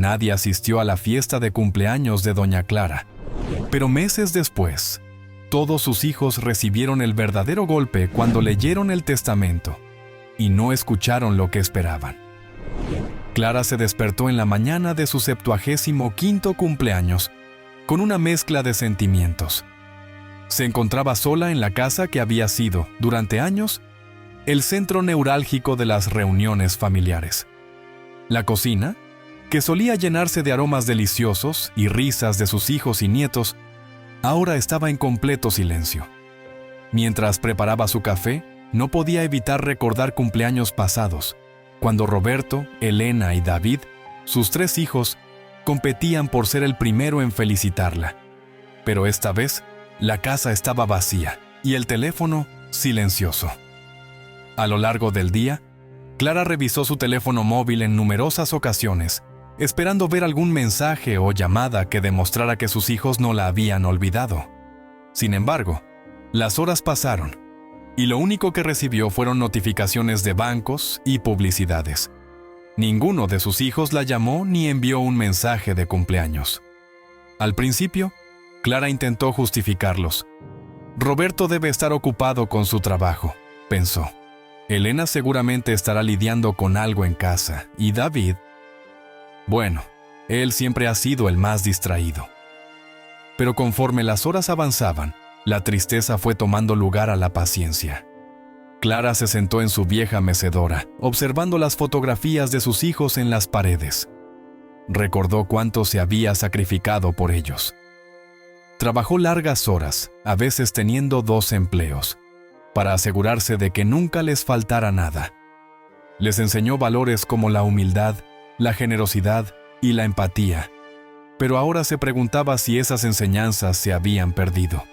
Nadie asistió a la fiesta de cumpleaños de doña Clara. Pero meses después, todos sus hijos recibieron el verdadero golpe cuando leyeron el testamento y no escucharon lo que esperaban. Clara se despertó en la mañana de su 75º cumpleaños con una mezcla de sentimientos. Se encontraba sola en la casa que había sido, durante años, el centro neurálgico de las reuniones familiares. La cocina, que solía llenarse de aromas deliciosos y risas de sus hijos y nietos, ahora estaba en completo silencio. Mientras preparaba su café, no podía evitar recordar cumpleaños pasados, cuando Roberto, Elena y David, sus 3 hijos, competían por ser el primero en felicitarla. Pero esta vez, la casa estaba vacía y el teléfono silencioso. A lo largo del día, Clara revisó su teléfono móvil en numerosas ocasiones, esperando ver algún mensaje o llamada que demostrara que sus hijos no la habían olvidado. Sin embargo, las horas pasaron, y lo único que recibió fueron notificaciones de bancos y publicidades. Ninguno de sus hijos la llamó ni envió un mensaje de cumpleaños. Al principio, Clara intentó justificarlos. Roberto debe estar ocupado con su trabajo, pensó. Elena seguramente estará lidiando con algo en casa, y David... Bueno, él siempre ha sido el más distraído. Pero conforme las horas avanzaban, la tristeza fue tomando lugar a la paciencia. Clara se sentó en su vieja mecedora, observando las fotografías de sus hijos en las paredes. Recordó cuánto se había sacrificado por ellos. Trabajó largas horas, a veces teniendo 2 empleos, para asegurarse de que nunca les faltara nada. Les enseñó valores como la humildad, la generosidad y la empatía, pero ahora se preguntaba si esas enseñanzas se habían perdido.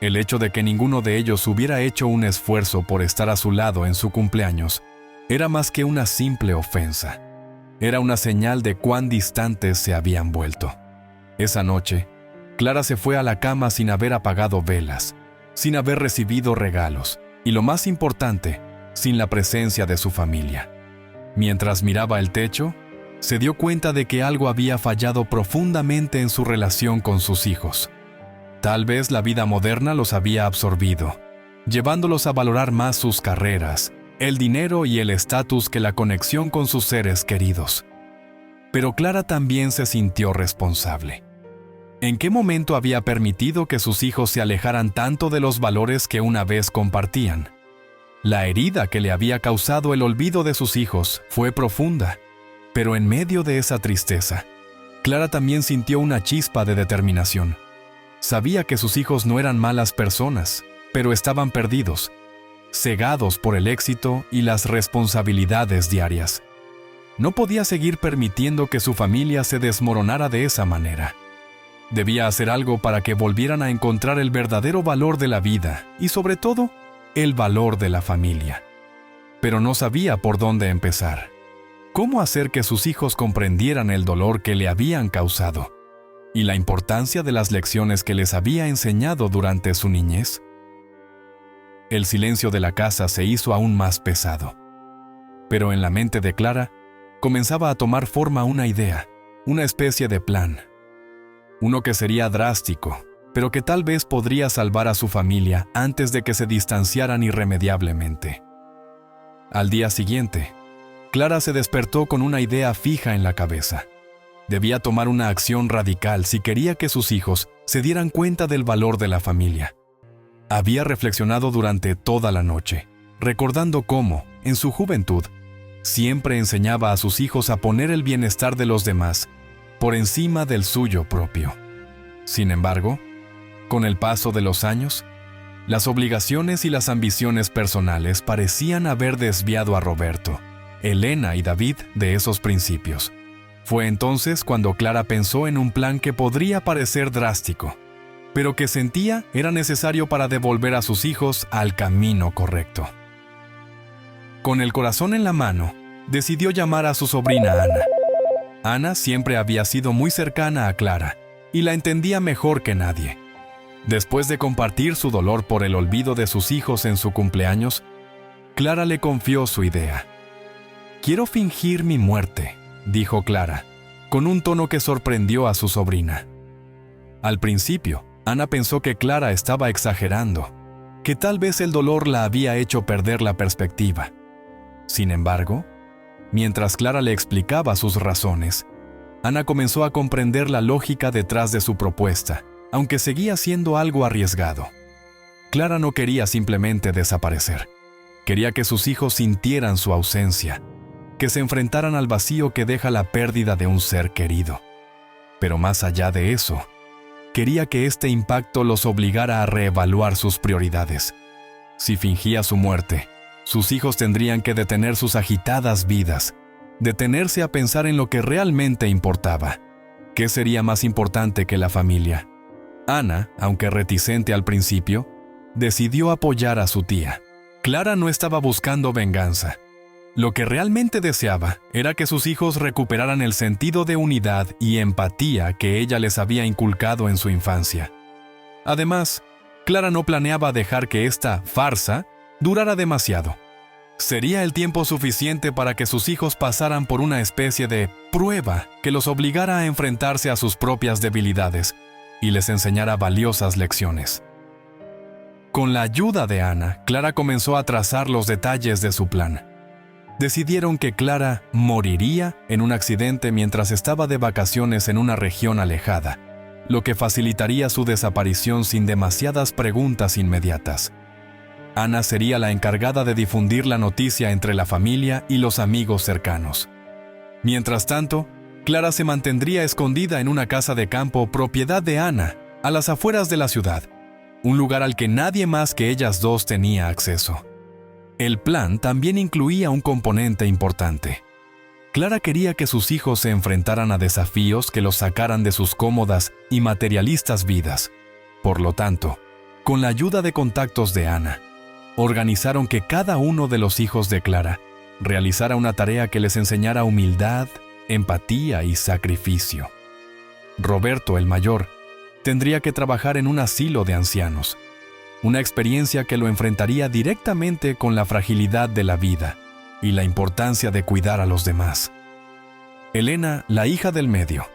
El hecho de que ninguno de ellos hubiera hecho un esfuerzo por estar a su lado en su cumpleaños era más que una simple ofensa. Era una señal de cuán distantes se habían vuelto. Esa noche, Clara se fue a la cama sin haber apagado velas, sin haber recibido regalos y, lo más importante, sin la presencia de su familia. Mientras miraba el techo, se dio cuenta de que algo había fallado profundamente en su relación con sus hijos. Tal vez la vida moderna los había absorbido, llevándolos a valorar más sus carreras, el dinero y el estatus que la conexión con sus seres queridos. Pero Clara también se sintió responsable. ¿En qué momento había permitido que sus hijos se alejaran tanto de los valores que una vez compartían? La herida que le había causado el olvido de sus hijos fue profunda, pero en medio de esa tristeza, Clara también sintió una chispa de determinación. Sabía que sus hijos no eran malas personas, pero estaban perdidos, cegados por el éxito y las responsabilidades diarias. No podía seguir permitiendo que su familia se desmoronara de esa manera. Debía hacer algo para que volvieran a encontrar el verdadero valor de la vida y, sobre todo, el valor de la familia. Pero no sabía por dónde empezar. ¿Cómo hacer que sus hijos comprendieran el dolor que le habían causado y la importancia de las lecciones que les había enseñado durante su niñez? El silencio de la casa se hizo aún más pesado. Pero en la mente de Clara comenzaba a tomar forma una idea, una especie de plan. Uno que sería drástico, pero que tal vez podría salvar a su familia antes de que se distanciaran irremediablemente. Al día siguiente, Clara se despertó con una idea fija en la cabeza. Debía tomar una acción radical si quería que sus hijos se dieran cuenta del valor de la familia. Había reflexionado durante toda la noche, recordando cómo, en su juventud, siempre enseñaba a sus hijos a poner el bienestar de los demás por encima del suyo propio. Sin embargo, con el paso de los años, las obligaciones y las ambiciones personales parecían haber desviado a Roberto, Elena y David de esos principios. Fue entonces cuando Clara pensó en un plan que podría parecer drástico, pero que sentía era necesario para devolver a sus hijos al camino correcto. Con el corazón en la mano, decidió llamar a su sobrina Ana. Ana siempre había sido muy cercana a Clara y la entendía mejor que nadie. Después de compartir su dolor por el olvido de sus hijos en su cumpleaños, Clara le confió su idea. «Quiero fingir mi muerte», dijo Clara, con un tono que sorprendió a su sobrina. Al principio, Ana pensó que Clara estaba exagerando, que tal vez el dolor la había hecho perder la perspectiva. Sin embargo, mientras Clara le explicaba sus razones, Ana comenzó a comprender la lógica detrás de su propuesta, aunque seguía siendo algo arriesgado. Clara no quería simplemente desaparecer. Quería que sus hijos sintieran su ausencia, que se enfrentaran al vacío que deja la pérdida de un ser querido. Pero más allá de eso, quería que este impacto los obligara a reevaluar sus prioridades. Si fingía su muerte, sus hijos tendrían que detener sus agitadas vidas, detenerse a pensar en lo que realmente importaba. ¿Qué sería más importante que la familia? Ana, aunque reticente al principio, decidió apoyar a su tía. Clara no estaba buscando venganza. Lo que realmente deseaba era que sus hijos recuperaran el sentido de unidad y empatía que ella les había inculcado en su infancia. Además, Clara no planeaba dejar que esta farsa durara demasiado. Sería el tiempo suficiente para que sus hijos pasaran por una especie de prueba que los obligara a enfrentarse a sus propias debilidades y les enseñara valiosas lecciones. Con la ayuda de Ana, Clara comenzó a trazar los detalles de su plan. Decidieron que Clara moriría en un accidente mientras estaba de vacaciones en una región alejada, lo que facilitaría su desaparición sin demasiadas preguntas inmediatas. Ana sería la encargada de difundir la noticia entre la familia y los amigos cercanos. Mientras tanto, Clara se mantendría escondida en una casa de campo propiedad de Ana, a las afueras de la ciudad, un lugar al que nadie más que ellas dos tenía acceso. El plan también incluía un componente importante. Clara quería que sus hijos se enfrentaran a desafíos que los sacaran de sus cómodas y materialistas vidas. Por lo tanto, con la ayuda de contactos de Ana, organizaron que cada uno de los hijos de Clara realizara una tarea que les enseñara humildad, empatía y sacrificio. Roberto, el mayor, tendría que trabajar en un asilo de ancianos, una experiencia que lo enfrentaría directamente con la fragilidad de la vida y la importancia de cuidar a los demás. Elena, la hija del medio,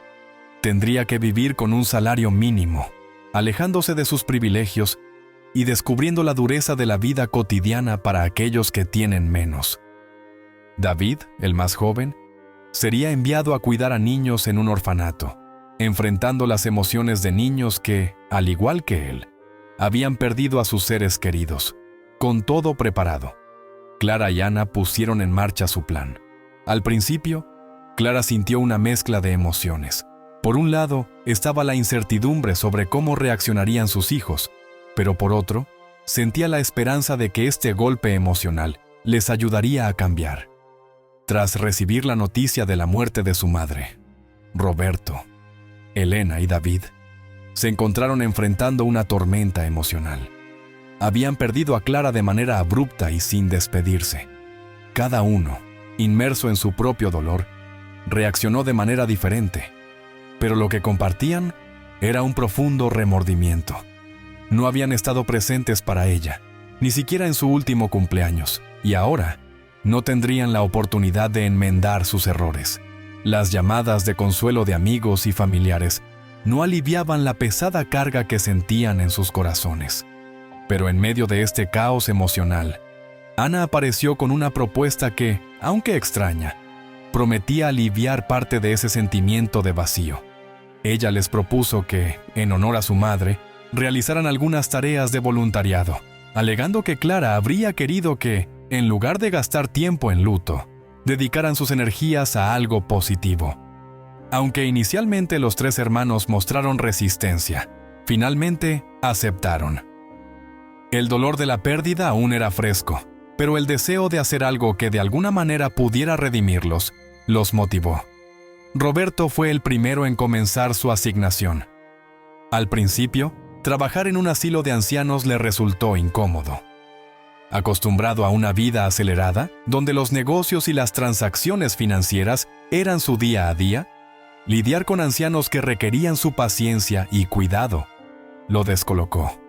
tendría que vivir con un salario mínimo, alejándose de sus privilegios y descubriendo la dureza de la vida cotidiana para aquellos que tienen menos. David, el más joven, sería enviado a cuidar a niños en un orfanato, enfrentando las emociones de niños que, al igual que él, habían perdido a sus seres queridos. Con todo preparado, Clara y Ana pusieron en marcha su plan. Al principio, Clara sintió una mezcla de emociones. Por un lado, estaba la incertidumbre sobre cómo reaccionarían sus hijos, pero por otro, sentía la esperanza de que este golpe emocional les ayudaría a cambiar. Tras recibir la noticia de la muerte de su madre, Roberto, Elena y David se encontraron enfrentando una tormenta emocional. Habían perdido a Clara de manera abrupta y sin despedirse. Cada uno, inmerso en su propio dolor, reaccionó de manera diferente, pero lo que compartían era un profundo remordimiento. No habían estado presentes para ella, ni siquiera en su último cumpleaños, y ahora no tendrían la oportunidad de enmendar sus errores. Las llamadas de consuelo de amigos y familiares no aliviaban la pesada carga que sentían en sus corazones. Pero en medio de este caos emocional, Ana apareció con una propuesta que, aunque extraña, prometía aliviar parte de ese sentimiento de vacío. Ella les propuso que, en honor a su madre, realizaran algunas tareas de voluntariado, alegando que Clara habría querido que, en lugar de gastar tiempo en luto, dedicaran sus energías a algo positivo. Aunque inicialmente los tres hermanos mostraron resistencia, finalmente aceptaron. El dolor de la pérdida aún era fresco, pero el deseo de hacer algo que de alguna manera pudiera redimirlos, los motivó. Roberto fue el primero en comenzar su asignación. Al principio, trabajar en un asilo de ancianos le resultó incómodo. Acostumbrado a una vida acelerada, donde los negocios y las transacciones financieras eran su día a día, lidiar con ancianos que requerían su paciencia y cuidado lo descolocó.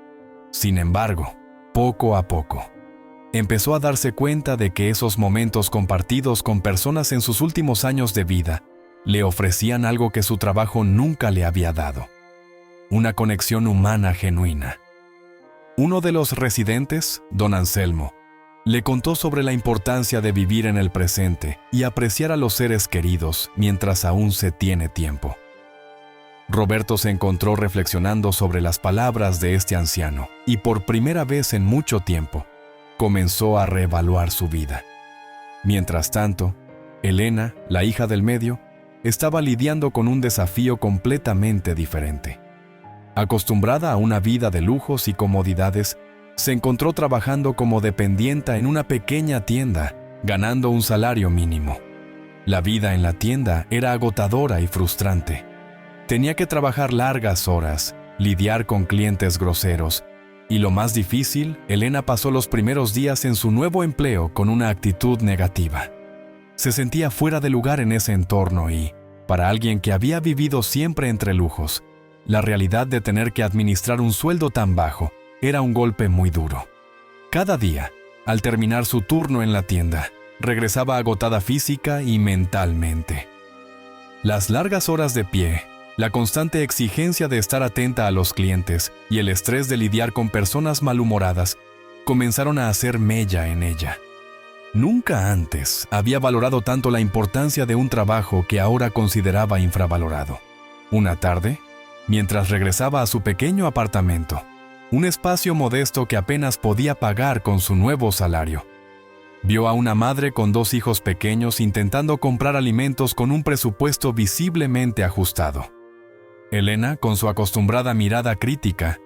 Sin embargo, poco a poco, empezó a darse cuenta de que esos momentos compartidos con personas en sus últimos años de vida le ofrecían algo que su trabajo nunca le había dado: una conexión humana genuina. Uno de los residentes, don Anselmo, le contó sobre la importancia de vivir en el presente y apreciar a los seres queridos mientras aún se tiene tiempo. Roberto se encontró reflexionando sobre las palabras de este anciano y por primera vez en mucho tiempo comenzó a reevaluar su vida. Mientras tanto, Elena, la hija del medio, estaba lidiando con un desafío completamente diferente. Acostumbrada a una vida de lujos y comodidades, se encontró trabajando como dependienta en una pequeña tienda, ganando un salario mínimo. La vida en la tienda era agotadora y frustrante. Tenía que trabajar largas horas, lidiar con clientes groseros, y lo más difícil, Elena pasó los primeros días en su nuevo empleo con una actitud negativa. Se sentía fuera de lugar en ese entorno y, para alguien que había vivido siempre entre lujos, la realidad de tener que administrar un sueldo tan bajo era un golpe muy duro. Cada día, al terminar su turno en la tienda, regresaba agotada física y mentalmente. Las largas horas de pie, la constante exigencia de estar atenta a los clientes y el estrés de lidiar con personas malhumoradas comenzaron a hacer mella en ella. Nunca antes había valorado tanto la importancia de un trabajo que ahora consideraba infravalorado. Una tarde, mientras regresaba a su pequeño apartamento, un espacio modesto que apenas podía pagar con su nuevo salario, vio a una madre con 2 hijos pequeños intentando comprar alimentos con un presupuesto visiblemente ajustado. Elena, con su acostumbrada mirada crítica,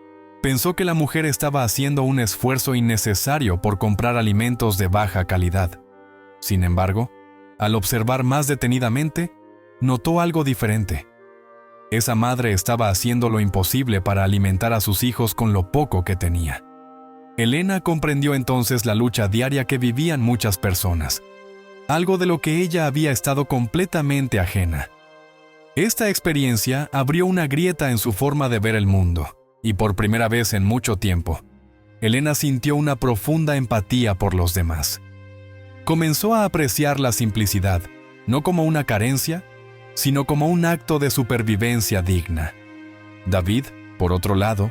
pensó que la mujer estaba haciendo un esfuerzo innecesario por comprar alimentos de baja calidad. Sin embargo, al observar más detenidamente, notó algo diferente. Esa madre estaba haciendo lo imposible para alimentar a sus hijos con lo poco que tenía. Elena comprendió entonces la lucha diaria que vivían muchas personas, algo de lo que ella había estado completamente ajena. Esta experiencia abrió una grieta en su forma de ver el mundo, y por primera vez en mucho tiempo, Elena sintió una profunda empatía por los demás. Comenzó a apreciar la simplicidad, no como una carencia, sino como un acto de supervivencia digna. David, por otro lado,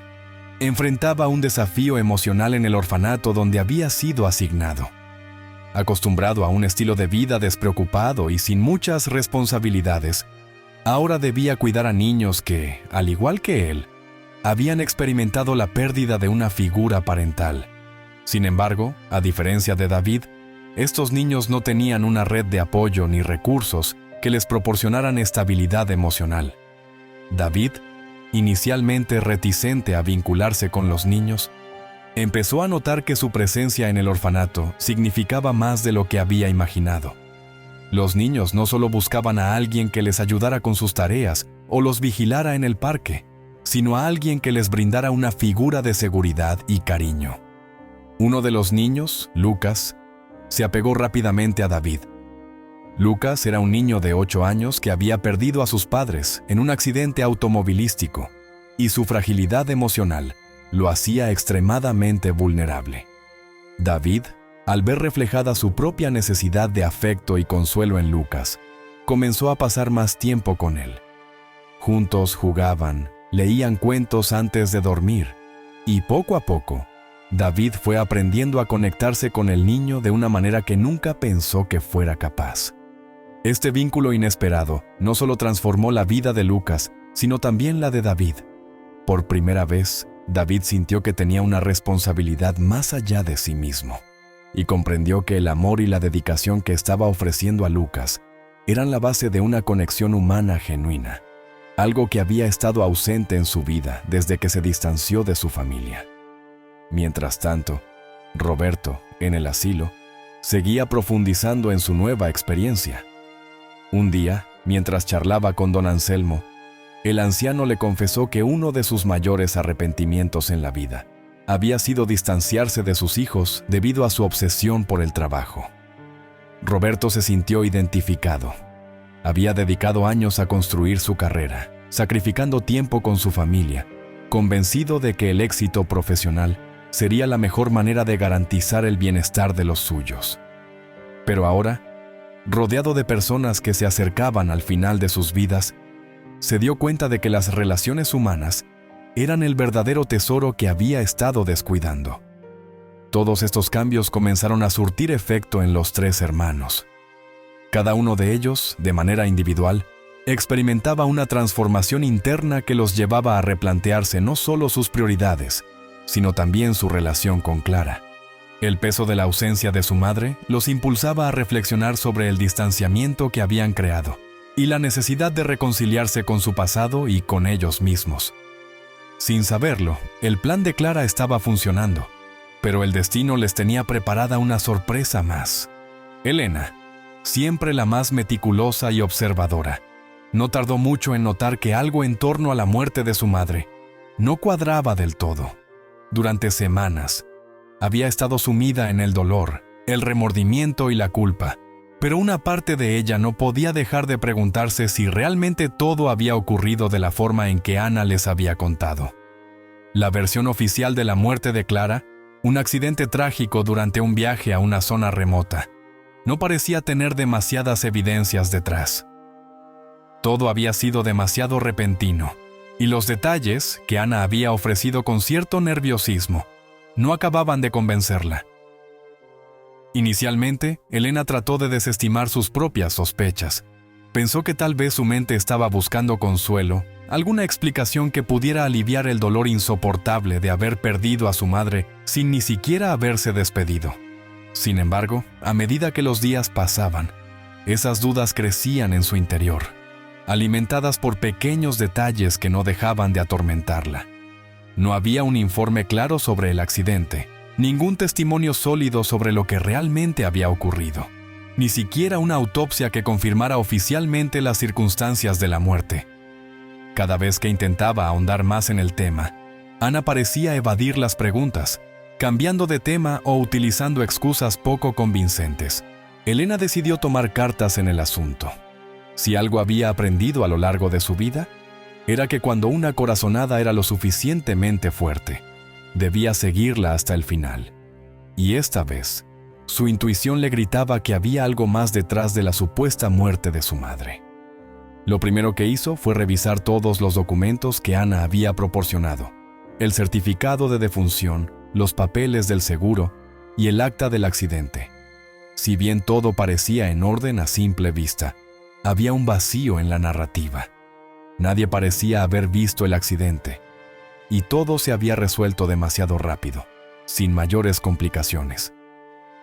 enfrentaba un desafío emocional en el orfanato donde había sido asignado. Acostumbrado a un estilo de vida despreocupado y sin muchas responsabilidades, ahora debía cuidar a niños que, al igual que él, habían experimentado la pérdida de una figura parental. Sin embargo, a diferencia de David, estos niños no tenían una red de apoyo ni recursos que les proporcionaran estabilidad emocional. David, inicialmente reticente a vincularse con los niños, empezó a notar que su presencia en el orfanato significaba más de lo que había imaginado. Los niños no solo buscaban a alguien que les ayudara con sus tareas o los vigilara en el parque, sino a alguien que les brindara una figura de seguridad y cariño. Uno de los niños, Lucas, se apegó rápidamente a David. Lucas era un niño de 8 años que había perdido a sus padres en un accidente automovilístico, y su fragilidad emocional lo hacía extremadamente vulnerable. David, al ver reflejada su propia necesidad de afecto y consuelo en Lucas, comenzó a pasar más tiempo con él. Juntos jugaban, leían cuentos antes de dormir, y poco a poco, David fue aprendiendo a conectarse con el niño de una manera que nunca pensó que fuera capaz. Este vínculo inesperado no solo transformó la vida de Lucas, sino también la de David. Por primera vez, David sintió que tenía una responsabilidad más allá de sí mismo, y comprendió que el amor y la dedicación que estaba ofreciendo a Lucas eran la base de una conexión humana genuina, algo que había estado ausente en su vida desde que se distanció de su familia. Mientras tanto, Roberto, en el asilo, seguía profundizando en su nueva experiencia. Un día, mientras charlaba con don Anselmo, el anciano le confesó que uno de sus mayores arrepentimientos en la vida había sido distanciarse de sus hijos debido a su obsesión por el trabajo. Roberto se sintió identificado. Había dedicado años a construir su carrera, sacrificando tiempo con su familia, convencido de que el éxito profesional sería la mejor manera de garantizar el bienestar de los suyos. Pero ahora, rodeado de personas que se acercaban al final de sus vidas, se dio cuenta de que las relaciones humanas eran el verdadero tesoro que había estado descuidando. Todos estos cambios comenzaron a surtir efecto en los tres hermanos. Cada uno de ellos, de manera individual, experimentaba una transformación interna que los llevaba a replantearse no solo sus prioridades, sino también su relación con Clara. El peso de la ausencia de su madre los impulsaba a reflexionar sobre el distanciamiento que habían creado y la necesidad de reconciliarse con su pasado y con ellos mismos. Sin saberlo, el plan de Clara estaba funcionando, pero el destino les tenía preparada una sorpresa más. Elena, siempre la más meticulosa y observadora, no tardó mucho en notar que algo en torno a la muerte de su madre no cuadraba del todo. Durante semanas, había estado sumida en el dolor, el remordimiento y la culpa, pero una parte de ella no podía dejar de preguntarse si realmente todo había ocurrido de la forma en que Ana les había contado. La versión oficial de la muerte de Clara, un accidente trágico durante un viaje a una zona remota, no parecía tener demasiadas evidencias detrás. Todo había sido demasiado repentino, y los detalles que Ana había ofrecido con cierto nerviosismo no acababan de convencerla. Inicialmente, Elena trató de desestimar sus propias sospechas. Pensó que tal vez su mente estaba buscando consuelo, alguna explicación que pudiera aliviar el dolor insoportable de haber perdido a su madre sin ni siquiera haberse despedido. Sin embargo, a medida que los días pasaban, esas dudas crecían en su interior, alimentadas por pequeños detalles que no dejaban de atormentarla. No había un informe claro sobre el accidente, ningún testimonio sólido sobre lo que realmente había ocurrido, ni siquiera una autopsia que confirmara oficialmente las circunstancias de la muerte. Cada vez que intentaba ahondar más en el tema, Ana parecía evadir las preguntas, cambiando de tema o utilizando excusas poco convincentes. Elena decidió tomar cartas en el asunto. Si algo había aprendido a lo largo de su vida, era que cuando una corazonada era lo suficientemente fuerte, debía seguirla hasta el final. Y esta vez, su intuición le gritaba que había algo más detrás de la supuesta muerte de su madre. Lo primero que hizo fue revisar todos los documentos que Ana había proporcionado: el certificado de defunción, los papeles del seguro y el acta del accidente. Si bien todo parecía en orden a simple vista, había un vacío en la narrativa. Nadie parecía haber visto el accidente, y todo se había resuelto demasiado rápido, sin mayores complicaciones.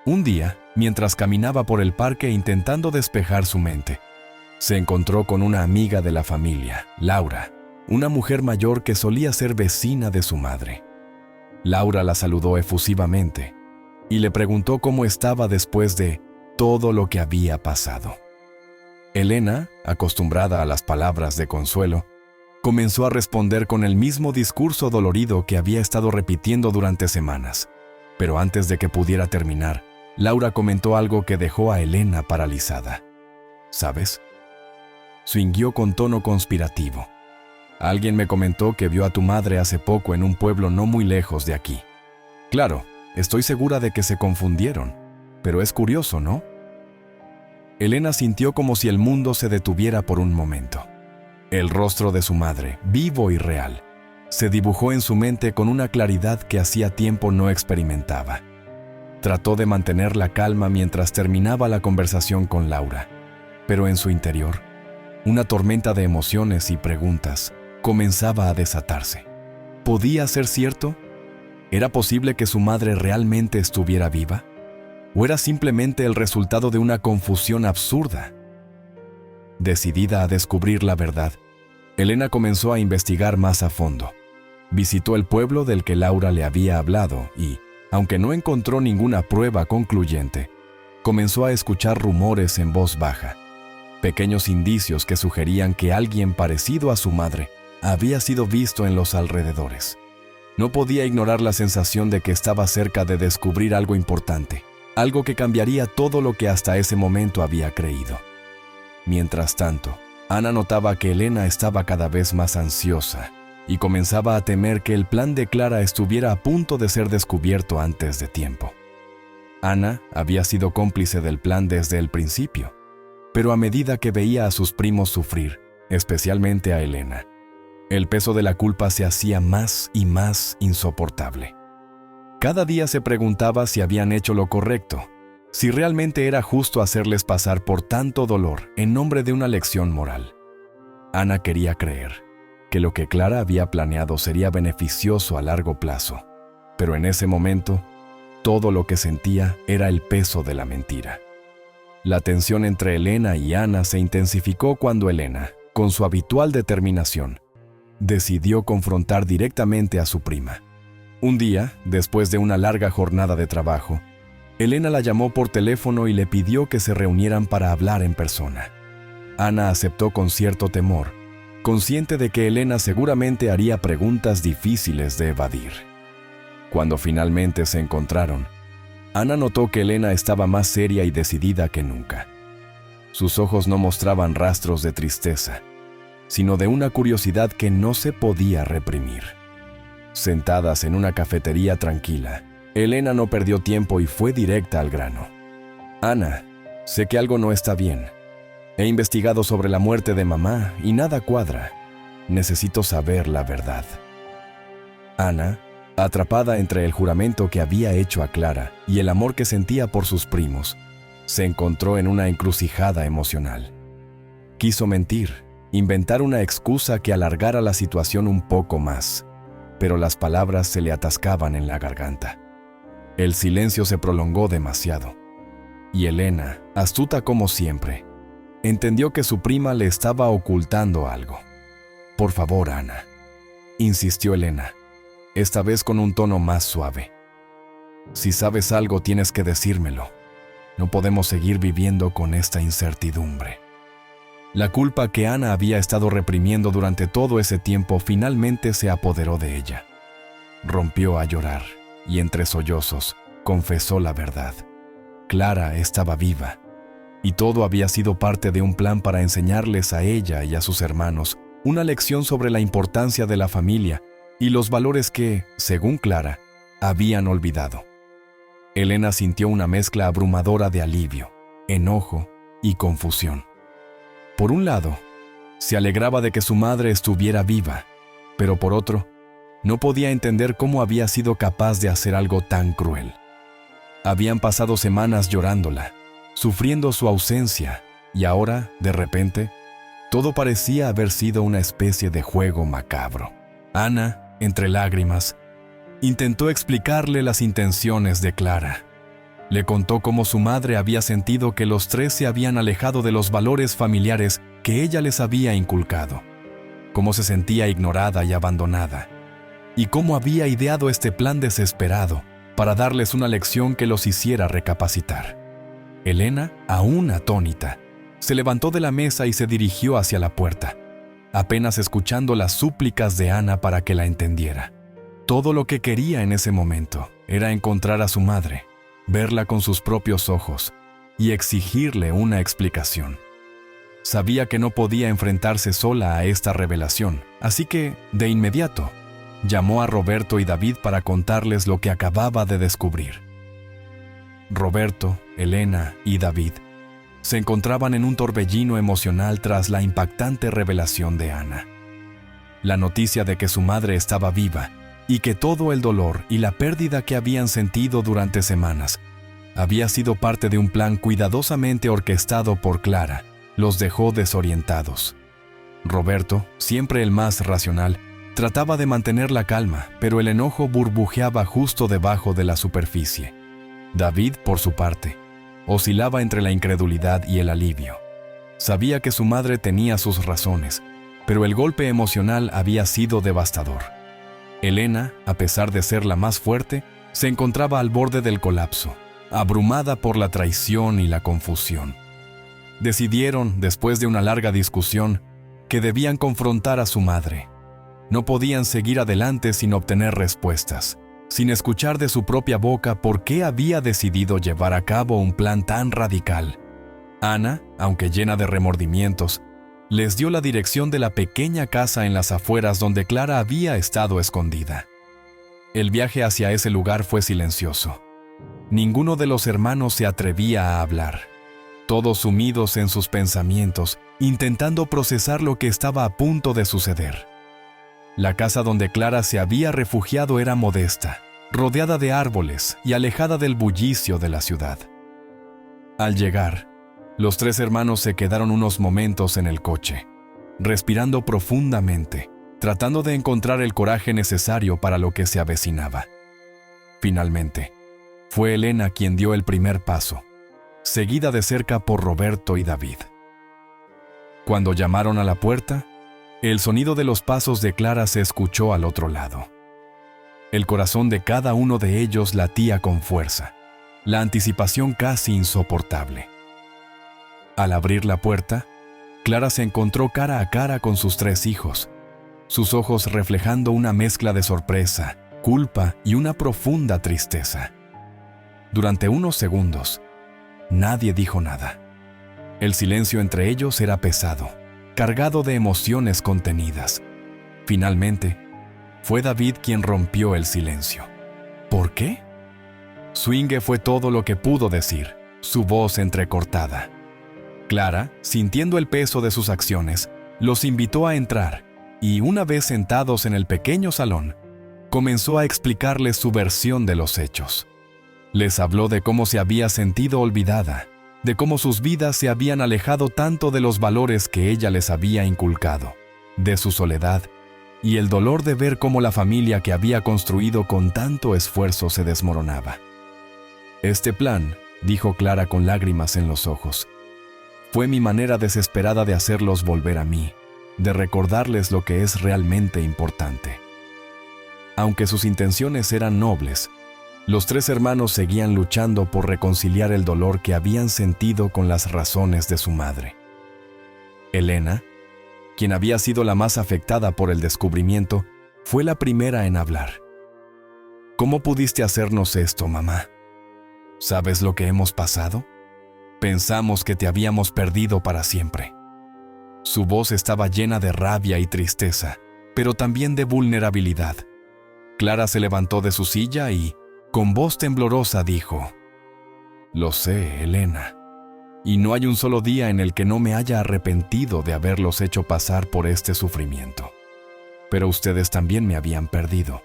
Un día, mientras caminaba por el parque intentando despejar su mente, se encontró con una amiga de la familia, Laura, una mujer mayor que solía ser vecina de su madre. Laura la saludó efusivamente y le preguntó cómo estaba después de todo lo que había pasado. Elena, acostumbrada a las palabras de consuelo, comenzó a responder con el mismo discurso dolorido que había estado repitiendo durante semanas. Pero antes de que pudiera terminar, Laura comentó algo que dejó a Elena paralizada. ¿Sabes?, swingueó con tono conspirativo. Alguien me comentó que vio a tu madre hace poco en un pueblo no muy lejos de aquí. Claro, estoy segura de que se confundieron, pero es curioso, ¿no? Elena sintió como si el mundo se detuviera por un momento. El rostro de su madre, vivo y real, se dibujó en su mente con una claridad que hacía tiempo no experimentaba. Trató de mantener la calma mientras terminaba la conversación con Laura, pero en su interior, una tormenta de emociones y preguntas comenzaba a desatarse. ¿Podía ser cierto? ¿Era posible que su madre realmente estuviera viva? ¿O era simplemente el resultado de una confusión absurda? Decidida a descubrir la verdad, Elena comenzó a investigar más a fondo. Visitó el pueblo del que Laura le había hablado y, aunque no encontró ninguna prueba concluyente, comenzó a escuchar rumores en voz baja, pequeños indicios que sugerían que alguien parecido a su madre había sido visto en los alrededores. No podía ignorar la sensación de que estaba cerca de descubrir algo importante, algo que cambiaría todo lo que hasta ese momento había creído. Mientras tanto, Ana notaba que Elena estaba cada vez más ansiosa y comenzaba a temer que el plan de Clara estuviera a punto de ser descubierto antes de tiempo. Ana había sido cómplice del plan desde el principio, pero a medida que veía a sus primos sufrir, especialmente a Elena, el peso de la culpa se hacía más y más insoportable. Cada día se preguntaba si habían hecho lo correcto, si realmente era justo hacerles pasar por tanto dolor en nombre de una lección moral. Ana quería creer que lo que Clara había planeado sería beneficioso a largo plazo, pero en ese momento, todo lo que sentía era el peso de la mentira. La tensión entre Elena y Ana se intensificó cuando Elena, con su habitual determinación, decidió confrontar directamente a su prima. Un día, después de una larga jornada de trabajo, Elena la llamó por teléfono y le pidió que se reunieran para hablar en persona. Ana aceptó con cierto temor, consciente de que Elena seguramente haría preguntas difíciles de evadir. Cuando finalmente se encontraron, Ana notó que Elena estaba más seria y decidida que nunca. Sus ojos no mostraban rastros de tristeza, sino de una curiosidad que no se podía reprimir. Sentadas en una cafetería tranquila, Elena no perdió tiempo y fue directa al grano. «Ana, sé que algo no está bien. He investigado sobre la muerte de mamá y nada cuadra. Necesito saber la verdad». Ana, atrapada entre el juramento que había hecho a Clara y el amor que sentía por sus primos, se encontró en una encrucijada emocional. Quiso mentir, inventar una excusa que alargara la situación un poco más, pero las palabras se le atascaban en la garganta. El silencio se prolongó demasiado, y Elena, astuta como siempre, entendió que su prima le estaba ocultando algo. «Por favor, Ana», insistió Elena, esta vez con un tono más suave. «Si sabes algo, tienes que decírmelo. No podemos seguir viviendo con esta incertidumbre». La culpa que Ana había estado reprimiendo durante todo ese tiempo finalmente se apoderó de ella. Rompió a llorar y entre sollozos confesó la verdad. Clara estaba viva y todo había sido parte de un plan para enseñarles a ella y a sus hermanos una lección sobre la importancia de la familia y los valores que, según Clara, habían olvidado. Elena sintió una mezcla abrumadora de alivio, enojo y confusión. Por un lado, se alegraba de que su madre estuviera viva, pero por otro, no podía entender cómo había sido capaz de hacer algo tan cruel. Habían pasado semanas llorándola, sufriendo su ausencia, y ahora, de repente, todo parecía haber sido una especie de juego macabro. Ana, entre lágrimas, intentó explicarle las intenciones de Clara. Le contó cómo su madre había sentido que los tres se habían alejado de los valores familiares que ella les había inculcado, cómo se sentía ignorada y abandonada, y cómo había ideado este plan desesperado para darles una lección que los hiciera recapacitar. Elena, aún atónita, se levantó de la mesa y se dirigió hacia la puerta, apenas escuchando las súplicas de Ana para que la entendiera. Todo lo que quería en ese momento era encontrar a su madre, verla con sus propios ojos y exigirle una explicación. Sabía que no podía enfrentarse sola a esta revelación, así que, de inmediato, llamó a Roberto y David para contarles lo que acababa de descubrir. Roberto, Elena y David se encontraban en un torbellino emocional tras la impactante revelación de Ana. La noticia de que su madre estaba viva y que todo el dolor y la pérdida que habían sentido durante semanas había sido parte de un plan cuidadosamente orquestado por Clara, los dejó desorientados. Roberto, siempre el más racional, trataba de mantener la calma, pero el enojo burbujeaba justo debajo de la superficie. David, por su parte, oscilaba entre la incredulidad y el alivio. Sabía que su madre tenía sus razones, pero el golpe emocional había sido devastador. Elena, a pesar de ser la más fuerte, se encontraba al borde del colapso, abrumada por la traición y la confusión. Decidieron, después de una larga discusión, que debían confrontar a su madre. No podían seguir adelante sin obtener respuestas, sin escuchar de su propia boca por qué había decidido llevar a cabo un plan tan radical. Ana, aunque llena de remordimientos, les dio la dirección de la pequeña casa en las afueras donde Clara había estado escondida. El viaje hacia ese lugar fue silencioso. Ninguno de los hermanos se atrevía a hablar. todos sumidos en sus pensamientos, intentando procesar lo que estaba a punto de suceder. La casa donde Clara se había refugiado era modesta, rodeada de árboles y alejada del bullicio de la ciudad. Al llegar, los tres hermanos se quedaron unos momentos en el coche, respirando profundamente, tratando de encontrar el coraje necesario para lo que se avecinaba. Finalmente, fue Elena quien dio el primer paso, seguida de cerca por Roberto y David. Cuando llamaron a la puerta, el sonido de los pasos de Clara se escuchó al otro lado. El corazón de cada uno de ellos latía con fuerza, la anticipación casi insoportable. Al abrir la puerta, Clara se encontró cara a cara con sus tres hijos, sus ojos reflejando una mezcla de sorpresa, culpa y una profunda tristeza. Durante unos segundos, nadie dijo nada. El silencio entre ellos era pesado, cargado de emociones contenidas. Finalmente, fue David quien rompió el silencio. ¿Por qué? Su Inge fue todo lo que pudo decir, su voz entrecortada. Clara, sintiendo el peso de sus acciones, los invitó a entrar y, una vez sentados en el pequeño salón, comenzó a explicarles su versión de los hechos. Les habló de cómo se había sentido olvidada, de cómo sus vidas se habían alejado tanto de los valores que ella les había inculcado, de su soledad y el dolor de ver cómo la familia que había construido con tanto esfuerzo se desmoronaba. Este plan, dijo Clara con lágrimas en los ojos, fue mi manera desesperada de hacerlos volver a mí, de recordarles lo que es realmente importante. Aunque sus intenciones eran nobles, los tres hermanos seguían luchando por reconciliar el dolor que habían sentido con las razones de su madre. Elena, quien había sido la más afectada por el descubrimiento, fue la primera en hablar. ¿Cómo pudiste hacernos esto, mamá? ¿Sabes lo que hemos pasado? Pensamos que te habíamos perdido para siempre. Su voz estaba llena de rabia y tristeza, pero también de vulnerabilidad. Clara se levantó de su silla y, con voz temblorosa, dijo: «Lo sé, Elena, y no hay un solo día en el que no me haya arrepentido de haberlos hecho pasar por este sufrimiento. Pero ustedes también me habían perdido,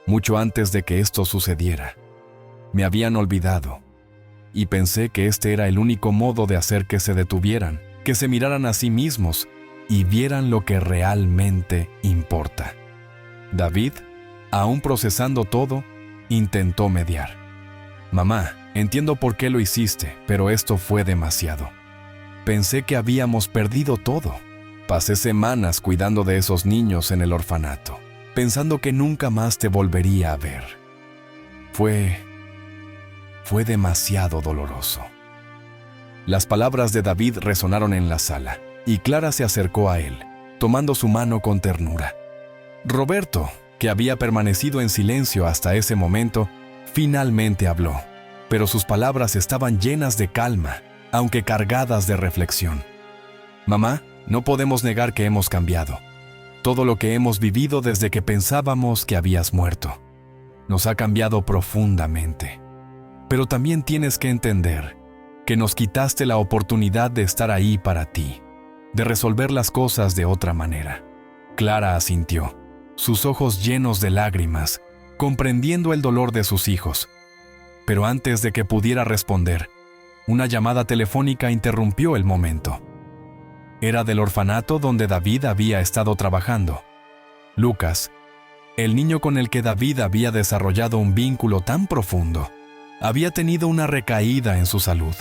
mucho antes de que esto sucediera. Me habían olvidado, y pensé que este era el único modo de hacer que se detuvieran, que se miraran a sí mismos y vieran lo que realmente importa». David, aún procesando todo, intentó mediar. «Mamá, entiendo por qué lo hiciste, pero esto fue demasiado. Pensé que habíamos perdido todo. Pasé semanas cuidando de esos niños en el orfanato, pensando que nunca más te volvería a ver. Fue demasiado doloroso». Las palabras de David resonaron en la sala, y Clara se acercó a él, tomando su mano con ternura. Roberto, que había permanecido en silencio hasta ese momento, finalmente habló, pero sus palabras estaban llenas de calma, aunque cargadas de reflexión. «Mamá, no podemos negar que hemos cambiado. Todo lo que hemos vivido desde que pensábamos que habías muerto nos ha cambiado profundamente. Pero también tienes que entender que nos quitaste la oportunidad de estar ahí para ti, de resolver las cosas de otra manera». Clara asintió, sus ojos llenos de lágrimas, comprendiendo el dolor de sus hijos. Pero antes de que pudiera responder, una llamada telefónica interrumpió el momento. Era del orfanato donde David había estado trabajando. Lucas, el niño con el que David había desarrollado un vínculo tan profundo, había tenido una recaída en su salud.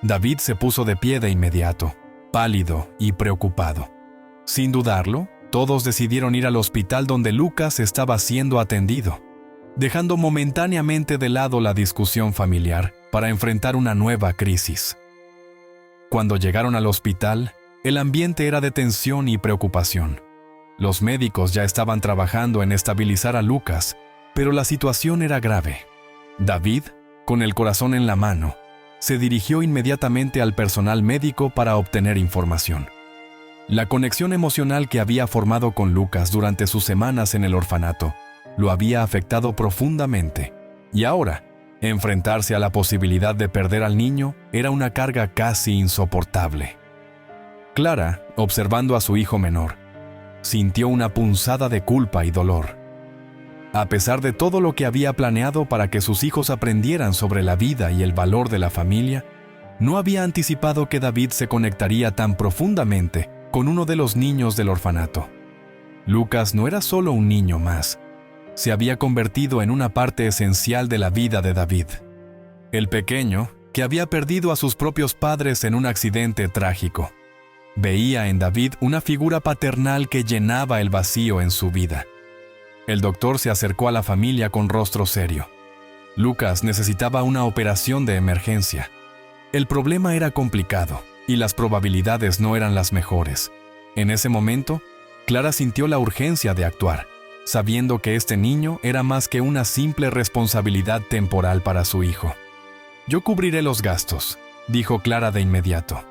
David se puso de pie de inmediato, pálido y preocupado. Sin dudarlo, todos decidieron ir al hospital donde Lucas estaba siendo atendido, dejando momentáneamente de lado la discusión familiar para enfrentar una nueva crisis. Cuando llegaron al hospital, el ambiente era de tensión y preocupación. Los médicos ya estaban trabajando en estabilizar a Lucas, pero la situación era grave. David, con el corazón en la mano, se dirigió inmediatamente al personal médico para obtener información. La conexión emocional que había formado con Lucas durante sus semanas en el orfanato lo había afectado profundamente, y ahora, Enfrentarse a la posibilidad de perder al niño era una carga casi insoportable. Clara, observando a su hijo menor, sintió una punzada de culpa y dolor. A pesar de todo lo que había planeado para que sus hijos aprendieran sobre la vida y el valor de la familia, no había anticipado que David se conectaría tan profundamente con uno de los niños del orfanato. Lucas no era solo un niño más, se había convertido en una parte esencial de la vida de David. El pequeño, que había perdido a sus propios padres en un accidente trágico, veía en David una figura paternal que llenaba el vacío en su vida. El doctor se acercó a la familia con rostro serio. Lucas necesitaba una operación de emergencia. El problema era complicado y las probabilidades no eran las mejores. En ese momento, Clara sintió la urgencia de actuar, sabiendo que este niño era más que una simple responsabilidad temporal para su hijo. «Yo cubriré los gastos», dijo Clara de inmediato.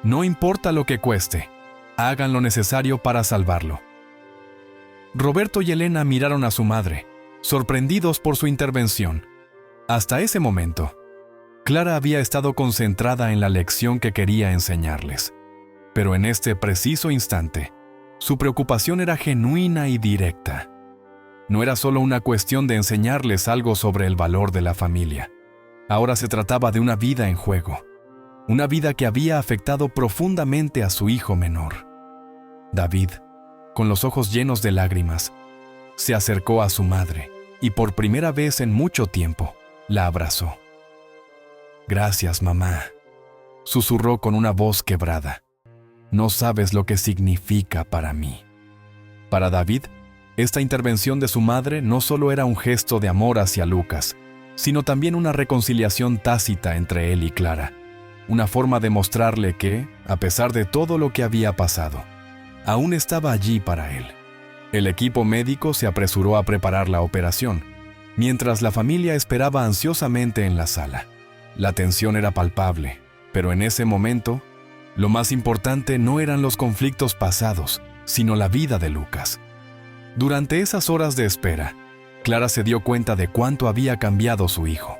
«No importa lo que cueste, hagan lo necesario para salvarlo». Roberto y Elena miraron a su madre, sorprendidos por su intervención. Hasta ese momento, Clara había estado concentrada en la lección que quería enseñarles. Pero en este preciso instante, su preocupación era genuina y directa. No era solo una cuestión de enseñarles algo sobre el valor de la familia. Ahora se trataba de una vida en juego, una vida que había afectado profundamente a su hijo menor. David, con los ojos llenos de lágrimas, se acercó a su madre y por primera vez en mucho tiempo la abrazó. «Gracias, mamá», susurró con una voz quebrada. «No sabes lo que significa para mí». Para David, esta intervención de su madre no solo era un gesto de amor hacia Lucas, sino también una reconciliación tácita entre él y Clara, una forma de mostrarle que, a pesar de todo lo que había pasado, aún estaba allí para él. El equipo médico se apresuró a preparar la operación, mientras la familia esperaba ansiosamente en la sala. La tensión era palpable, pero en ese momento, lo más importante no eran los conflictos pasados, sino la vida de Lucas. Durante esas horas de espera, Clara se dio cuenta de cuánto había cambiado su hijo.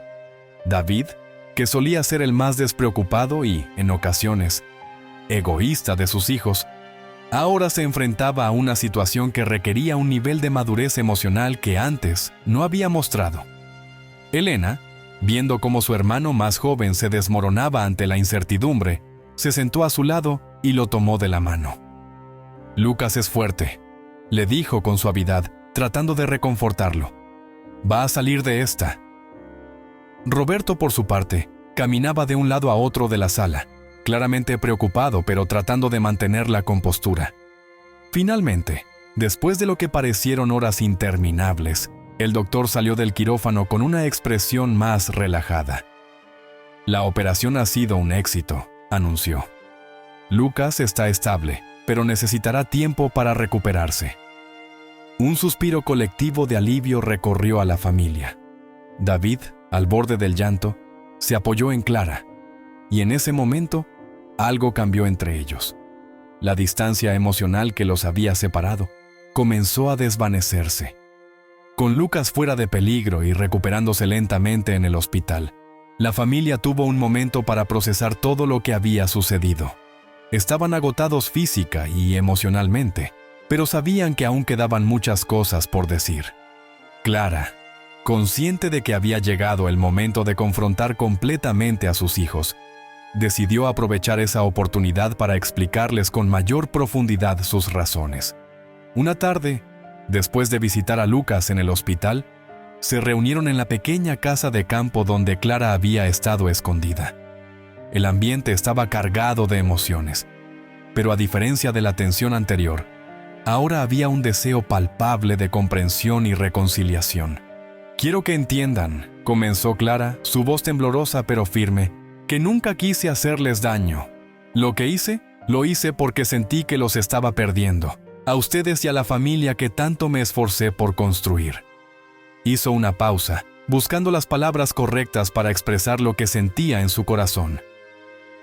David, que solía ser el más despreocupado y, en ocasiones, egoísta de sus hijos, ahora se enfrentaba a una situación que requería un nivel de madurez emocional que antes no había mostrado. Elena, viendo cómo su hermano más joven se desmoronaba ante la incertidumbre, se sentó a su lado y lo tomó de la mano. «Lucas es fuerte», le dijo con suavidad, tratando de reconfortarlo. «Va a salir de esta». Roberto, por su parte, caminaba de un lado a otro de la sala, claramente preocupado pero tratando de mantener la compostura. Finalmente, después de lo que parecieron horas interminables, el doctor salió del quirófano con una expresión más relajada. «La operación ha sido un éxito», anunció. «Lucas está estable, pero necesitará tiempo para recuperarse». Un suspiro colectivo de alivio recorrió a la familia. David, al borde del llanto, se apoyó en Clara, y en ese momento, algo cambió entre ellos. La distancia emocional que los había separado comenzó a desvanecerse. Con Lucas fuera de peligro y recuperándose lentamente en el hospital, la familia tuvo un momento para procesar todo lo que había sucedido. Estaban agotados física y emocionalmente, pero sabían que aún quedaban muchas cosas por decir. Clara, consciente de que había llegado el momento de confrontar completamente a sus hijos, decidió aprovechar esa oportunidad para explicarles con mayor profundidad sus razones. Una tarde, después de visitar a Lucas en el hospital, se reunieron en la pequeña casa de campo donde Clara había estado escondida. El ambiente estaba cargado de emociones, pero a diferencia de la tensión anterior, ahora había un deseo palpable de comprensión y reconciliación. «Quiero que entiendan», comenzó Clara, su voz temblorosa pero firme, «que nunca quise hacerles daño. Lo que hice, lo hice porque sentí que los estaba perdiendo, a ustedes y a la familia que tanto me esforcé por construir». Hizo una pausa, buscando las palabras correctas para expresar lo que sentía en su corazón.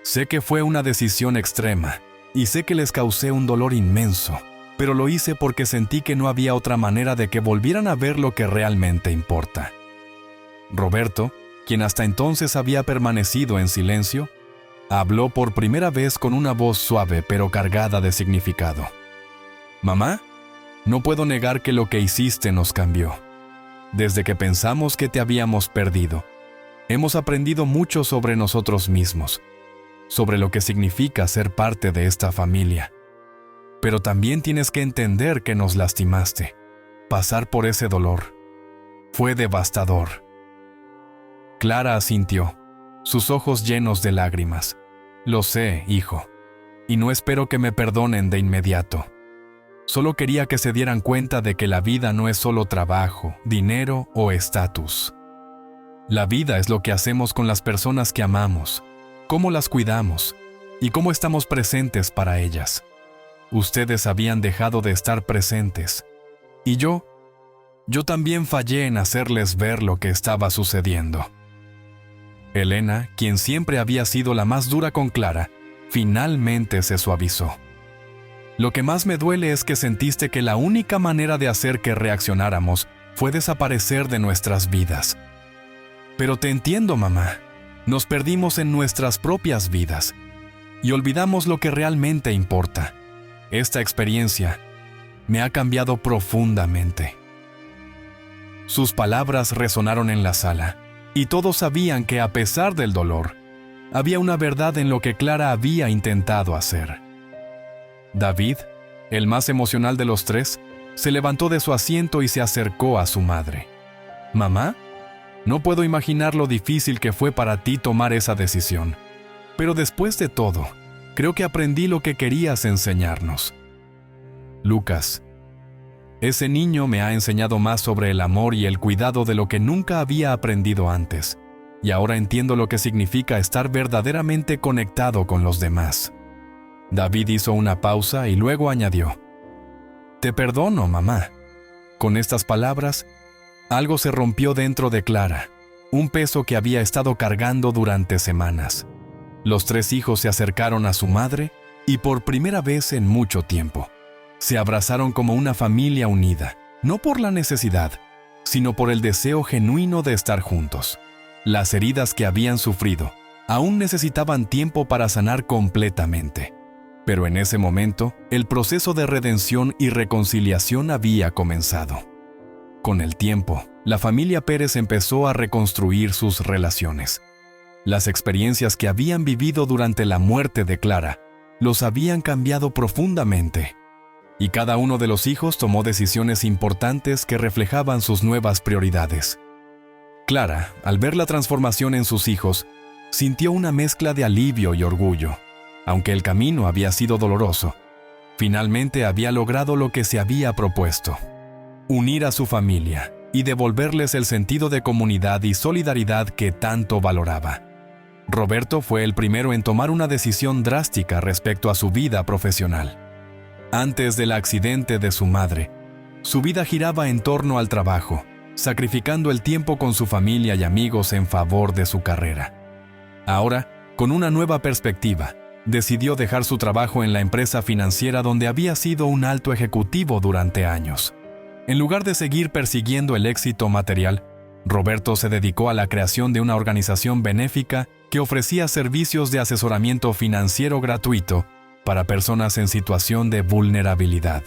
«Sé que fue una decisión extrema, y sé que les causé un dolor inmenso, pero lo hice porque sentí que no había otra manera de que volvieran a ver lo que realmente importa». Roberto, quien hasta entonces había permanecido en silencio, habló por primera vez con una voz suave pero cargada de significado. «Mamá, no puedo negar que lo que hiciste nos cambió. Desde que pensamos que te habíamos perdido, hemos aprendido mucho sobre nosotros mismos, sobre lo que significa ser parte de esta familia. Pero también tienes que entender que nos lastimaste. Pasar por ese dolor fue devastador». Clara asintió, sus ojos llenos de lágrimas. «Lo sé, hijo, y no espero que me perdonen de inmediato. Solo quería que se dieran cuenta de que la vida no es solo trabajo, dinero o estatus. La vida es lo que hacemos con las personas que amamos, cómo las cuidamos y cómo estamos presentes para ellas. Ustedes habían dejado de estar presentes, y yo también fallé en hacerles ver lo que estaba sucediendo». Elena, quien siempre había sido la más dura con Clara, finalmente se suavizó. «Lo que más me duele es que sentiste que la única manera de hacer que reaccionáramos fue desaparecer de nuestras vidas. Pero te entiendo, mamá. Nos perdimos en nuestras propias vidas y olvidamos lo que realmente importa. Esta experiencia me ha cambiado profundamente». Sus palabras resonaron en la sala, y todos sabían que, a pesar del dolor, había una verdad en lo que Clara había intentado hacer. David, el más emocional de los tres, se levantó de su asiento y se acercó a su madre. «Mamá, no puedo imaginar lo difícil que fue para ti tomar esa decisión. Pero después de todo, creo que aprendí lo que querías enseñarnos. Lucas, ese niño me ha enseñado más sobre el amor y el cuidado de lo que nunca había aprendido antes, y ahora entiendo lo que significa estar verdaderamente conectado con los demás». David hizo una pausa y luego añadió: «Te perdono, mamá». Con estas palabras, algo se rompió dentro de Clara, un peso que había estado cargando durante semanas. Los tres hijos se acercaron a su madre y, por primera vez en mucho tiempo, se abrazaron como una familia unida, no por la necesidad, sino por el deseo genuino de estar juntos. Las heridas que habían sufrido aún necesitaban tiempo para sanar completamente. Pero en ese momento, el proceso de redención y reconciliación había comenzado. Con el tiempo, la familia Pérez empezó a reconstruir sus relaciones. Las experiencias que habían vivido durante la muerte de Clara los habían cambiado profundamente, y cada uno de los hijos tomó decisiones importantes que reflejaban sus nuevas prioridades. Clara, al ver la transformación en sus hijos, sintió una mezcla de alivio y orgullo. Aunque el camino había sido doloroso, finalmente había logrado lo que se había propuesto: unir a su familia y devolverles el sentido de comunidad y solidaridad que tanto valoraba. Roberto fue el primero en tomar una decisión drástica respecto a su vida profesional. Antes del accidente de su madre, su vida giraba en torno al trabajo, sacrificando el tiempo con su familia y amigos en favor de su carrera. Ahora, con una nueva perspectiva, decidió dejar su trabajo en la empresa financiera donde había sido un alto ejecutivo durante años. En lugar de seguir persiguiendo el éxito material, Roberto se dedicó a la creación de una organización benéfica que ofrecía servicios de asesoramiento financiero gratuito para personas en situación de vulnerabilidad.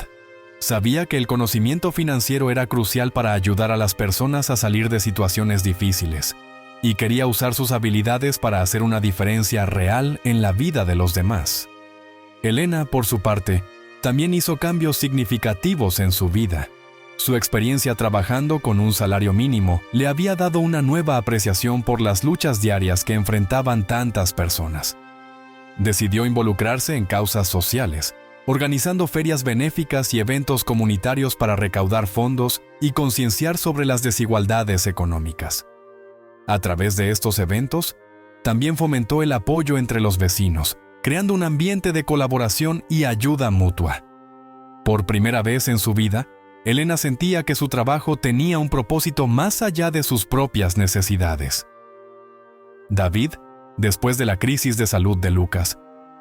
Sabía que el conocimiento financiero era crucial para ayudar a las personas a salir de situaciones difíciles, y quería usar sus habilidades para hacer una diferencia real en la vida de los demás. Elena, por su parte, también hizo cambios significativos en su vida. Su experiencia trabajando con un salario mínimo le había dado una nueva apreciación por las luchas diarias que enfrentaban tantas personas. Decidió involucrarse en causas sociales, organizando ferias benéficas y eventos comunitarios para recaudar fondos y concienciar sobre las desigualdades económicas. A través de estos eventos, también fomentó el apoyo entre los vecinos, creando un ambiente de colaboración y ayuda mutua. Por primera vez en su vida, Elena sentía que su trabajo tenía un propósito más allá de sus propias necesidades. David, después de la crisis de salud de Lucas,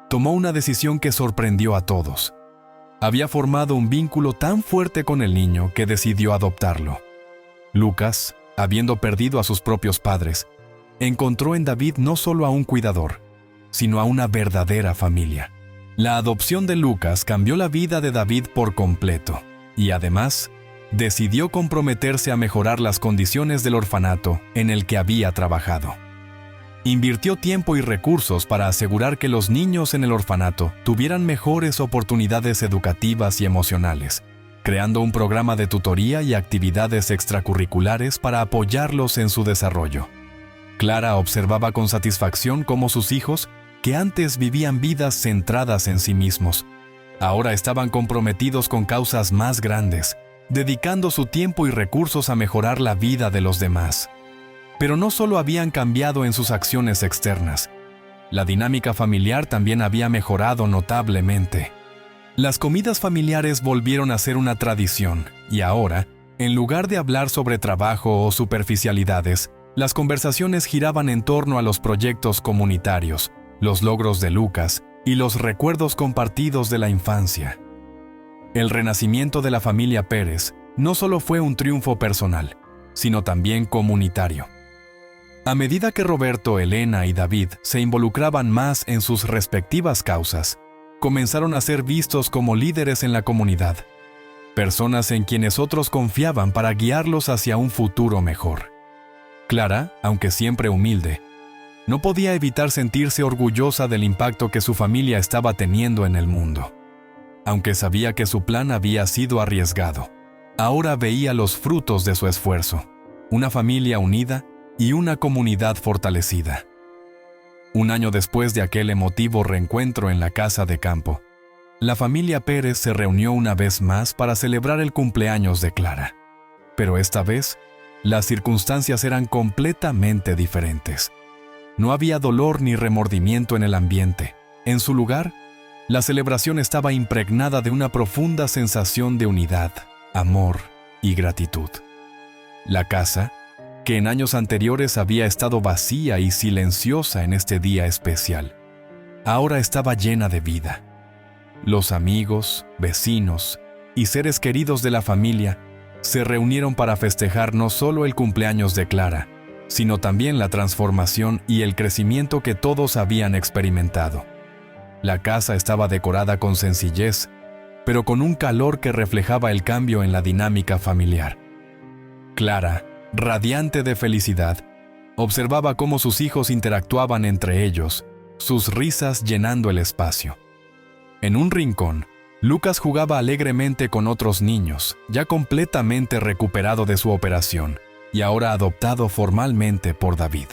tomó una decisión que sorprendió a todos. Había formado un vínculo tan fuerte con el niño que decidió adoptarlo. Lucas, habiendo perdido a sus propios padres, encontró en David no solo a un cuidador, sino a una verdadera familia. La adopción de Lucas cambió la vida de David por completo y además decidió comprometerse a mejorar las condiciones del orfanato en el que había trabajado. Invirtió tiempo y recursos para asegurar que los niños en el orfanato tuvieran mejores oportunidades educativas y emocionales, creando un programa de tutoría y actividades extracurriculares para apoyarlos en su desarrollo. Clara observaba con satisfacción cómo sus hijos, que antes vivían vidas centradas en sí mismos, ahora estaban comprometidos con causas más grandes, dedicando su tiempo y recursos a mejorar la vida de los demás. Pero no solo habían cambiado en sus acciones externas, la dinámica familiar también había mejorado notablemente. Las comidas familiares volvieron a ser una tradición, y ahora, en lugar de hablar sobre trabajo o superficialidades, las conversaciones giraban en torno a los proyectos comunitarios, los logros de Lucas y los recuerdos compartidos de la infancia. El renacimiento de la familia Pérez no solo fue un triunfo personal, sino también comunitario. A medida que Roberto, Elena y David se involucraban más en sus respectivas causas, comenzaron a ser vistos como líderes en la comunidad, personas en quienes otros confiaban para guiarlos hacia un futuro mejor. Clara, aunque siempre humilde, no podía evitar sentirse orgullosa del impacto que su familia estaba teniendo en el mundo. Aunque sabía que su plan había sido arriesgado, ahora veía los frutos de su esfuerzo, una familia unida y una comunidad fortalecida. Un año después de aquel emotivo reencuentro en la casa de campo, la familia Pérez se reunió una vez más para celebrar el cumpleaños de Clara. Pero esta vez, las circunstancias eran completamente diferentes. No había dolor ni remordimiento en el ambiente. En su lugar, la celebración estaba impregnada de una profunda sensación de unidad, amor y gratitud. La casa, que en años anteriores había estado vacía y silenciosa en este día especial, ahora estaba llena de vida. Los amigos, vecinos y seres queridos de la familia se reunieron para festejar no solo el cumpleaños de Clara, sino también la transformación y el crecimiento que todos habían experimentado. La casa estaba decorada con sencillez, pero con un calor que reflejaba el cambio en la dinámica familiar. Clara, radiante de felicidad, observaba cómo sus hijos interactuaban entre ellos, sus risas llenando el espacio. En un rincón, Lucas jugaba alegremente con otros niños, ya completamente recuperado de su operación, y ahora adoptado formalmente por David.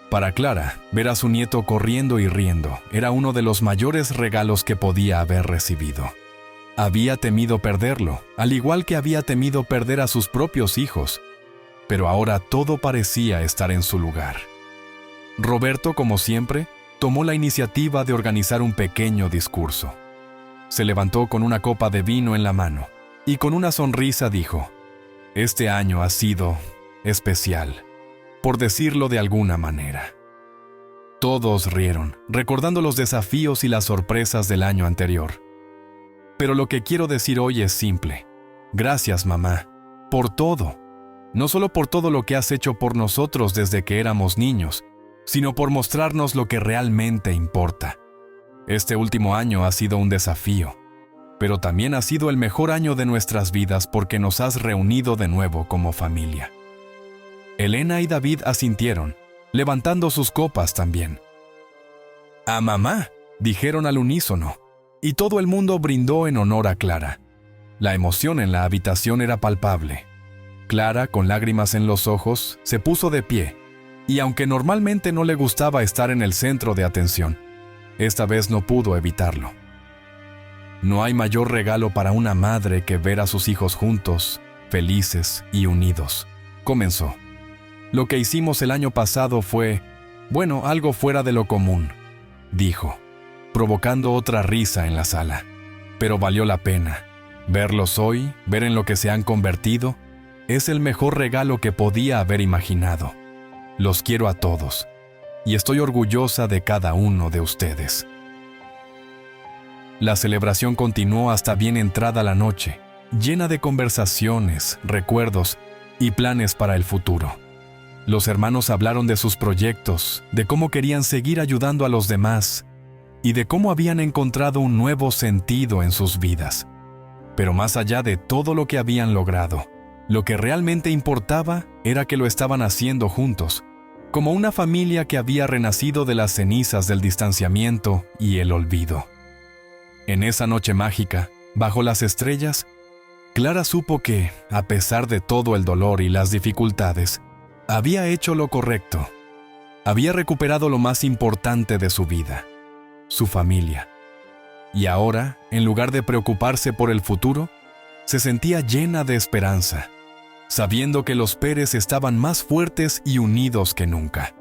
Para Clara, ver a su nieto corriendo y riendo era uno de los mayores regalos que podía haber recibido. Había temido perderlo, al igual que había temido perder a sus propios hijos, pero ahora todo parecía estar en su lugar. Roberto, como siempre, tomó la iniciativa de organizar un pequeño discurso. Se levantó con una copa de vino en la mano y con una sonrisa dijo: «Este año ha sido especial, por decirlo de alguna manera». Todos rieron, recordando los desafíos y las sorpresas del año anterior. Pero lo que quiero decir hoy es simple. Gracias, mamá, por todo. No solo por todo lo que has hecho por nosotros desde que éramos niños, sino por mostrarnos lo que realmente importa. Este último año ha sido un desafío, pero también ha sido el mejor año de nuestras vidas porque nos has reunido de nuevo como familia. Elena y David asintieron, levantando sus copas también. «¡A mamá!», dijeron al unísono, y todo el mundo brindó en honor a Clara. La emoción en la habitación era palpable. Clara, con lágrimas en los ojos, se puso de pie, y aunque normalmente no le gustaba estar en el centro de atención, esta vez no pudo evitarlo. No hay mayor regalo para una madre que ver a sus hijos juntos, felices y unidos, comenzó. Lo que hicimos el año pasado fue, bueno, algo fuera de lo común, dijo, provocando otra risa en la sala. Pero valió la pena. Verlos hoy, ver en lo que se han convertido, es el mejor regalo que podía haber imaginado. Los quiero a todos, y estoy orgullosa de cada uno de ustedes. La celebración continuó hasta bien entrada la noche, llena de conversaciones, recuerdos y planes para el futuro. Los hermanos hablaron de sus proyectos, de cómo querían seguir ayudando a los demás y de cómo habían encontrado un nuevo sentido en sus vidas. Pero más allá de todo lo que habían logrado, lo que realmente importaba era que lo estaban haciendo juntos, como una familia que había renacido de las cenizas del distanciamiento y el olvido. En esa noche mágica, bajo las estrellas, Clara supo que, a pesar de todo el dolor y las dificultades, había hecho lo correcto. Había recuperado lo más importante de su vida, su familia. Y ahora, en lugar de preocuparse por el futuro, se sentía llena de esperanza, sabiendo que los Pérez estaban más fuertes y unidos que nunca.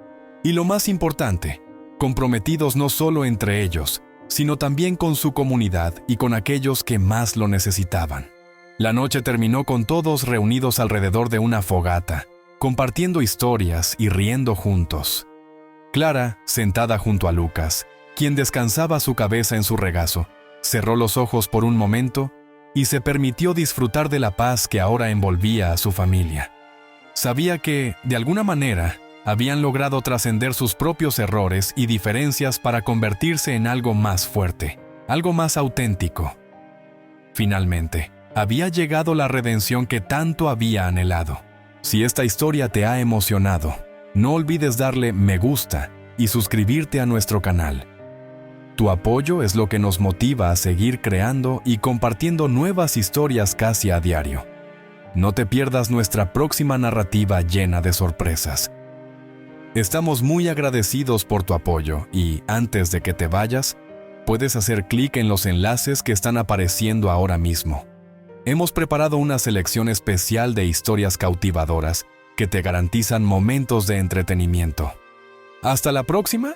Y lo más importante, comprometidos no solo entre ellos, sino también con su comunidad y con aquellos que más lo necesitaban. La noche terminó con todos reunidos alrededor de una fogata, compartiendo historias y riendo juntos. Clara, sentada junto a Lucas, quien descansaba su cabeza en su regazo, cerró los ojos por un momento y se permitió disfrutar de la paz que ahora envolvía a su familia. Sabía que, de alguna manera, habían logrado trascender sus propios errores y diferencias para convertirse en algo más fuerte, algo más auténtico. Finalmente, había llegado la redención que tanto había anhelado. Si esta historia te ha emocionado, no olvides darle me gusta y suscribirte a nuestro canal. Tu apoyo es lo que nos motiva a seguir creando y compartiendo nuevas historias casi a diario. No te pierdas nuestra próxima narrativa llena de sorpresas. Estamos muy agradecidos por tu apoyo y, antes de que te vayas, puedes hacer clic en los enlaces que están apareciendo ahora mismo. Hemos preparado una selección especial de historias cautivadoras que te garantizan momentos de entretenimiento. ¡Hasta la próxima!